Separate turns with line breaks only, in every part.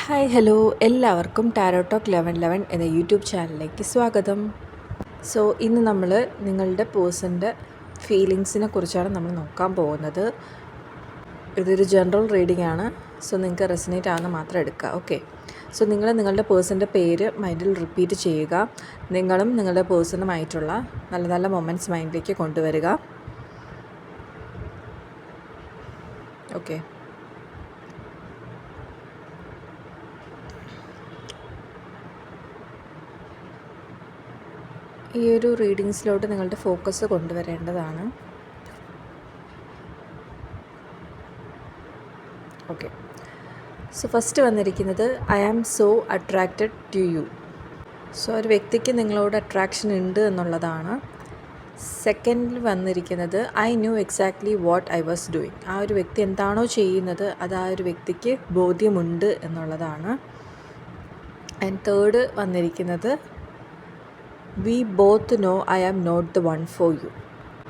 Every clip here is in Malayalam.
ഹായ് ഹലോ എല്ലാവർക്കും ടാരോ ടോക്ക് 1111 എന്ന യൂട്യൂബ് ചാനലിലേക്ക് സ്വാഗതം. സോ ഇന്ന് നമ്മൾ നിങ്ങളുടെ പേഴ്സൻ്റെ ഫീലിങ്സിനെ കുറിച്ചാണ് നമ്മൾ നോക്കാൻ പോകുന്നത്. ഇതൊരു ജനറൽ റീഡിംഗ് ആണ്. സോ നിങ്ങൾക്ക് റെസനേറ്റ് ആവുന്ന മാത്രം എടുക്കുക. ഓക്കെ, സോ നിങ്ങൾ നിങ്ങളുടെ പേഴ്സൻ്റെ പേര് മൈൻഡിൽ റിപ്പീറ്റ് ചെയ്യുക. നിങ്ങളും നിങ്ങളുടെ പേഴ്സണുമായിട്ടുള്ള നല്ല നല്ല മൊമെൻറ്റ്സ് മൈൻഡിലേക്ക് കൊണ്ടുവരിക. ഓക്കെ, ഈ ഒരു റീഡിങ്സിലോട്ട് നിങ്ങളുടെ ഫോക്കസ് കൊണ്ടുവരേണ്ടതാണ്. ഓക്കെ, സോ ഫസ്റ്റ് വന്നിരിക്കുന്നത് I am so attracted to you. So ഒരു വ്യക്തിക്ക് നിങ്ങളോട് അട്രാക്ഷൻ ഉണ്ട് എന്നുള്ളതാണ്. സെക്കൻഡിൽ വന്നിരിക്കുന്നത് I knew exactly what I was doing. ആ ഒരു വ്യക്തി എന്താണോ ചെയ്യുന്നത് അത് ആ ഒരു വ്യക്തിക്ക് ബോധ്യമുണ്ട് എന്നുള്ളതാണ്. ആൻഡ് തേർഡ് വന്നിരിക്കുന്നത് we both know I am not the one for you.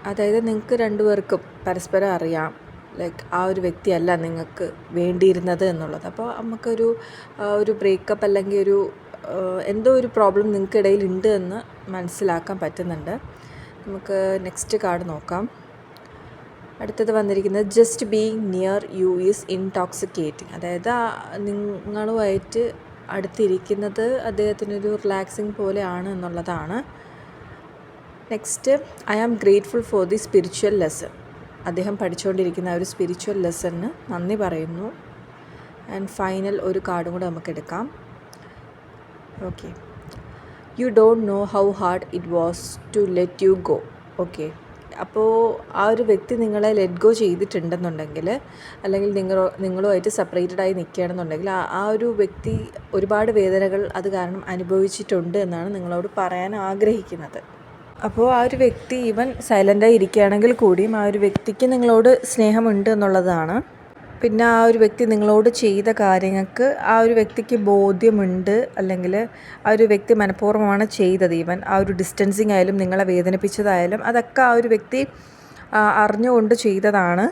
അതായത് നിങ്ങൾക്ക് രണ്ടുപേർക്കും പരസ്പരം അറിയാം ലൈക്ക് ആ ഒരു വ്യക്തിയല്ല നിങ്ങൾക്ക് വേണ്ടിയിരുന്നത് എന്നുള്ളത്. അപ്പോൾ നമുക്കൊരു ബ്രേക്കപ്പ് അല്ലെങ്കിൽ എന്തോ ഒരു പ്രോബ്ലം നിങ്ങൾക്കിടയിൽ ഉണ്ട് എന്ന് മനസ്സിലാക്കാൻ പറ്റുന്നുണ്ട്. നമുക്ക് നെക്സ്റ്റ് കാർഡ് നോക്കാം. അടുത്തത് വന്നിരിക്കുന്നത് just being near you is intoxicating. അതായത് നിങ്ങളുമായിട്ട് അടുത്തിരിക്കുന്നത് അദ്ദേഹത്തിനൊരു റിലാക്സിങ് പോലെയാണ് എന്നുള്ളതാണ്. Next I am grateful for the spiritual lesson. അദ്ദേഹം പഠിച്ചുകൊണ്ടിരിക്കുന്ന ഒരു സ്പിരിച്വൽ ലെസണിന് നന്ദി പറയുന്നു. ആൻഡ് ഫൈനൽ ഒരു കാർഡും കൂടെ നമുക്ക് എടുക്കാം. Okay, you don't know how hard it was to let you go. Okay, അപ്പോൾ ആ ഒരു വ്യക്തി നിങ്ങളെ ലെറ്റ് ഗോ ചെയ്തിട്ടുണ്ടെന്നുണ്ടെങ്കിൽ അല്ലെങ്കിൽ നിങ്ങളുമായിട്ട് സെപ്പറേറ്റഡായി നിൽക്കുകയാണെന്നുണ്ടെങ്കിൽ ആ ഒരു വ്യക്തി ഒരുപാട് വേദനകൾ അത് കാരണം അനുഭവിച്ചിട്ടുണ്ട് എന്നാണ് നിങ്ങളോട് പറയാൻ ആഗ്രഹിക്കുന്നത്. അപ്പോൾ ആ ഒരു വ്യക്തി ഈവൻ സൈലൻ്റായി ഇരിക്കുകയാണെങ്കിൽ കൂടിയും ആ ഒരു വ്യക്തിക്ക് നിങ്ങളോട് സ്നേഹമുണ്ട് എന്നുള്ളതാണ്. പിന്നെ ആ ഒരു വ്യക്തി നിങ്ങളോട് ചെയ്ത കാര്യങ്ങൾക്ക് ആ ഒരു വ്യക്തിക്ക് ബോധ്യമുണ്ട്, അല്ലെങ്കിൽ ആ ഒരു വ്യക്തി മനഃപൂർവ്വമാണ് ചെയ്തത്. ഈവൻ ആ ഒരു ഡിസ്റ്റൻസിങ് ആയാലും നിങ്ങളെ വേദനിപ്പിച്ചതായാലും അതൊക്കെ ആ ഒരു വ്യക്തി അറിഞ്ഞുകൊണ്ട് ചെയ്തതാണ്.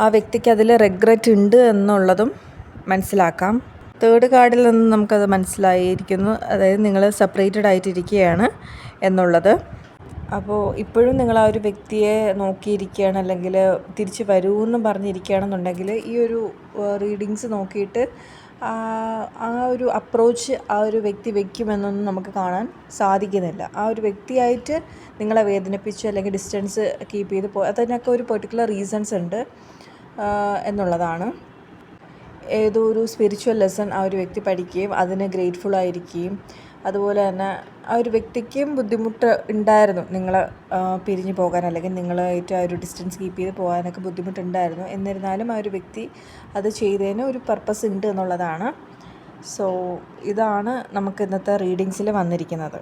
ആ വ്യക്തിക്ക് അതിൽ റിഗ്രറ്റ് ഉണ്ട് എന്നുള്ളതും മനസ്സിലാക്കാം. തേർഡ് കാർഡിൽ നിന്ന് നമുക്കത് മനസ്സിലായിരിക്കുന്നു. അതായത് നിങ്ങൾ സെപ്പറേറ്റഡ് ആയിട്ടിരിക്കുകയാണ് എന്നുള്ളത്. അപ്പോൾ ഇപ്പോഴും നിങ്ങൾ ആ ഒരു വ്യക്തിയെ നോക്കിയിരിക്കുകയാണ്, അല്ലെങ്കിൽ തിരിച്ച് വരുമെന്ന് പറഞ്ഞിരിക്കുകയാണെന്നുണ്ടെങ്കിൽ ഈ ഒരു റീഡിങ്സ് നോക്കിയിട്ട് ആ ഒരു അപ്രോച്ച് ആ ഒരു വ്യക്തി വയ്ക്കുമെന്നൊന്നും നമുക്ക് കാണാൻ സാധിക്കുന്നില്ല. ആ ഒരു വ്യക്തിയായിട്ട് നിങ്ങളെ വേദനിപ്പിച്ച് അല്ലെങ്കിൽ ഡിസ്റ്റൻസ് കീപ്പ് ചെയ്ത് അതിനൊക്കെ ഒരു പെർട്ടിക്കുലർ റീസൺസ് ഉണ്ട് എന്നുള്ളതാണ്. ഏതോ ഒരു സ്പിരിച്വൽ ലെസൺ ആ ഒരു വ്യക്തി പഠിക്കുകയും അതിന് ഗ്രേറ്റ്ഫുൾ ആയിരിക്കുകയും അതുപോലെ തന്നെ ആ ഒരു വ്യക്തിക്കും ബുദ്ധിമുട്ട് ഉണ്ടായിരുന്നു നിങ്ങളെ പിരിഞ്ഞു പോകാൻ, അല്ലെങ്കിൽ നിങ്ങളായിട്ട് ആ ഒരു ഡിസ്റ്റൻസ് കീപ്പ് ചെയ്ത് പോകാനൊക്കെ ബുദ്ധിമുട്ടുണ്ടായിരുന്നു. എന്നിരുന്നാലും ആ ഒരു വ്യക്തി അത് ചെയ്തതിന് ഒരു പർപ്പസ് ഉണ്ട് എന്നുള്ളതാണ്. സോ ഇതാണ് നമുക്ക് ഇന്നത്തെ റീഡിങ്സിൽ വന്നിരിക്കുന്നത്.